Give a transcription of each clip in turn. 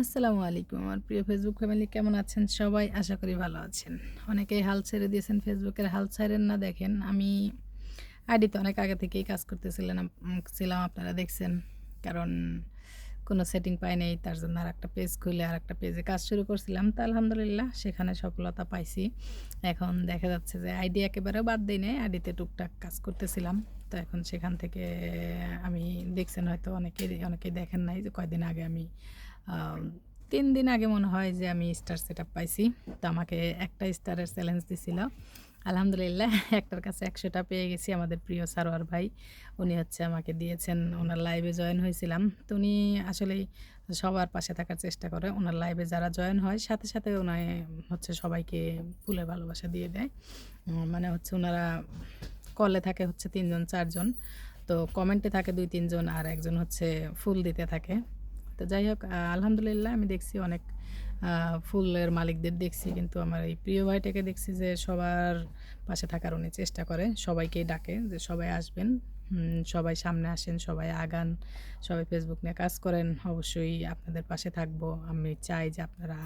আসসালামু আলাইকুম আমার প্রিয় ফেসবুক ফ্যামিলি কেমন আছেন সবাই? আশা করি ভালো আছেন। অনেকেই হাল ছেড়ে দিয়েছেন, ফেসবুকের হাল ছাইড়েন না। দেখেন আমি আইডিতে অনেক আগে থেকেই কাজ ছিলাম আপনারা দেখছেন। কারণ কোনো সেটিং পাই নাই, তার জন্য আরেকটা পেজ খুলে আরেকটা পেজে কাজ শুরু করছিলাম। তো আলহামদুলিল্লাহ সেখানে সফলতা পাইছি। এখন দেখা যাচ্ছে যে আইডি একেবারেও বাদ দেই নাই, আইডিতে টুকটাক কাজ করতেছিলাম। তো এখন সেখান থেকে আমি দেখছেন হয়তো অনেকেই দেখেন নাই যে কয়দিন আগে আমি আ ৩ দিন আগে মনে হয় যে আমি স্টার সেটআপ পাইছি। তো আমাকে একটা স্টারের চ্যালেঞ্জ দিছিল। আলহামদুলিল্লাহ একটার কাছে ১০০ টা পেয়ে গেছি। আমাদের প্রিয় সারোয়ার ভাই, উনি হচ্ছে আমাকে দিয়েছেন। উনার লাইভে জয়েন হয়েছিলাম। তো উনি আসলেই সবার পাশে থাকার চেষ্টা করে। উনার লাইভে যারা জয়েন হয় সাথে, সাথে উনি হচ্ছে সবাইকে ফুলের ভালোবাসা দিয়ে দেয়। মানে হচ্ছে উনারা কলে থাকে হচ্ছে ৩ জন ৪ জন। তো কমেন্টে থাকে ২-৩ জন আর একজন হচ্ছে ফুল দিতে থাকে। তো যাই হোক আলহামদুলিল্লাহ আমি দেখছি অনেক আ ফুলের মালিকদের দেখছি, কিন্তু আমার এই প্রিয় ভাইটাকে দেখছি যে সবার পাশে থাকার উনি চেষ্টা করে। সবাইকেই ডাকে যে সবাই আসবেন, সবাই সামনে আসেন, সবাই আগান, সবাই ফেসবুক নিয়ে কাজ করেন। অবশ্যই আপনাদের পাশে থাকবো। আমি চাই যে আপনারা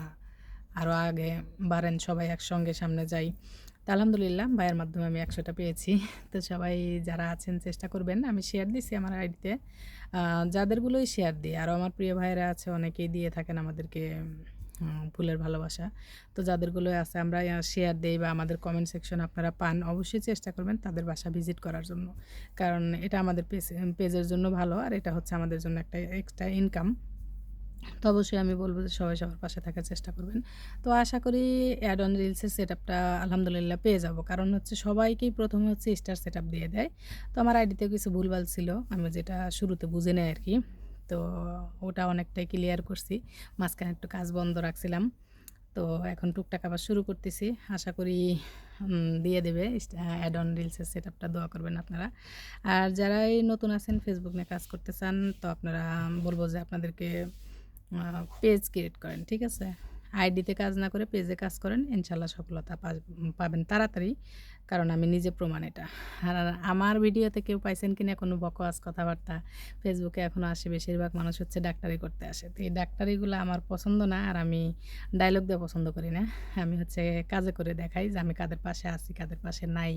আরো আগে বাড়েন, সবাই একসঙ্গে সামনে যাই। তো আলহামদুলিল্লাহ ভাইয়ের মাধ্যমে আমি ১০০ টা পেয়েছি। তো সবাই যারা আছেন চেষ্টা করবেন। আমি শেয়ার দিছি আমার আইডিতে। আ যাদেরগুলোই শেয়ার দিই। আরও আমার প্রিয় ভাইয়েরা আছে, অনেকেই দিয়ে থাকেন আমাদেরকে ফুলের ভালোবাসা। তো যাদেরগুলোই আছে আমরা শেয়ার দেই বা আমাদের কমেন্ট সেকশন আপনারা পান, অবশ্যই চেষ্টা করবেন তাদের বাসা ভিজিট করার জন্য। কারণ এটা আমাদের পেজের জন্য ভালো, আর এটা হচ্ছে আমাদের জন্য একটা এক্সট্রা ইনকাম। তো অবশ্যই আমি বলব যে সবাই সবার পাশে থাকার চেষ্টা করবেন। তো আশা করি অ্যাড অন রিলসের সেটআপটা আলহামদুলিল্লাহ পেয়ে যাব। কারণ হচ্ছে সবাইকেই ১ম এ হচ্ছে স্টার সেটআপ দিয়ে দেয়। তো আমার আইডিতেও কিছু ভুলভাল ছিল। আমি যেটা শুরুতে বুঝি নাই আরকি। তো ওটা অনেকটাই ক্লিয়ার করছি। মাঝখানে একটু কাজ বন্ধ রাখছিলাম। তো এখন টুকটাক আবার শুরু করতেছি। আশা করি দিয়ে দেবে অ্যাড অন রিলসের সেটআপটা, দোয়া করবেন আপনারা। আর যারাই নতুন আছেন ফেসবুক নিয়ে কাজ করতে চান, তো আপনারা বলব যে আপনাদেরকে পেজ ক্রিয়েট করেন, ঠিক আছে? আইডিতে কাজ না করে পেজে কাজ করেন, ইনশাআল্লাহ সফলতা পাবেন তাড়াতাড়ি। কারণ আমি নিজে প্রমাণ এটা। আর আমার ভিডিওতে কেউ পাইছেন কিনা কোনো বকওয়াস কথাবার্তা? ফেসবুকে এখনো আসে, বেশিরভাগ মানুষ হচ্ছে ডাক্তারি করতে আসে। তো এই ডাক্তারিগুলা আমার পছন্দ না, আর আমি ডায়ালগ দেওয়া পছন্দ করি না। আমি হচ্ছে কাজে করে দেখাই যে আমি কাদের পাশে আছি, কাদের পাশে নাই।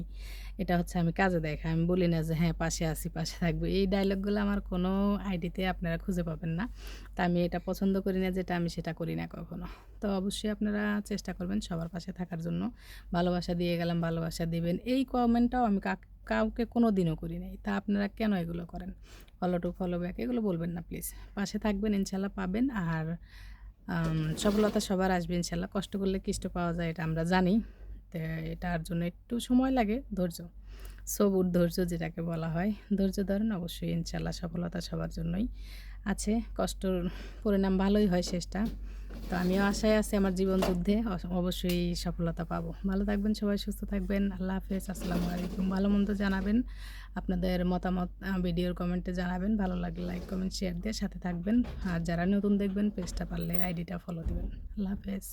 এটা হচ্ছে আমি কাজে দেখাই। আমি বলি না যে হ্যাঁ, পাশে আছি, পাশে থাকবো। এই ডায়ালগগুলো আমার কোনো আইডিতে আপনারা খুঁজে পাবেন না। তা আমি এটা পছন্দ করি না, যেটা আমি সেটা করি না কখনো। তো অবশ্যই আপনারা চেষ্টা করবেন সবার পাশে থাকার জন্য। ভালোবাসা দিয়ে গেলাম, ভালোবাসা দিবেন। এই কমেন্টটাও আমি কাউকে কোনোদিনও করি নাই। তা আপনারা কেন এগুলো করেন? ফলো টু ফলো ব্যাক এগুলো বলবেন না প্লিজ। পাশে থাকবেন, ইনশাআল্লাহ পাবেন। আর সফলতা সবার আসবে ইনশাআল্লাহ। কষ্ট করলে কিষ্ট পাওয়া যায় এটা আমরা জানি। তো এটার জন্য একটু সময় লাগে, ধৈর্য। সবুর, ধৈর্য যেটাকে বলা হয়। ধৈর্য ধরেন, অবশ্যই ইনশাআল্লাহ সফলতা সবার জন্যই আছে। কষ্টর পরিণাম ভালোই হয় শেষটা। তো আমিও আশায় আছি আমার জীবন যুদ্ধে অবশ্যই সফলতা পাবো। ভালো থাকবেন সবাই, সুস্থ থাকবেন। আল্লাহ হাফেজ। আসসালামু আলাইকুম। ভালো-মন্দ জানাবেন। আপনাদের মতামত ভিডিওর কমেন্টে জানাবেন। ভালো লাগলে লাইক, কমেন্ট, শেয়ার দিয়ে সাথে থাকবেন। আর যারা নতুন দেখবেন পেজটা পারলে আইডিটা ফলো দিবেন। আল্লাহ হাফেজ।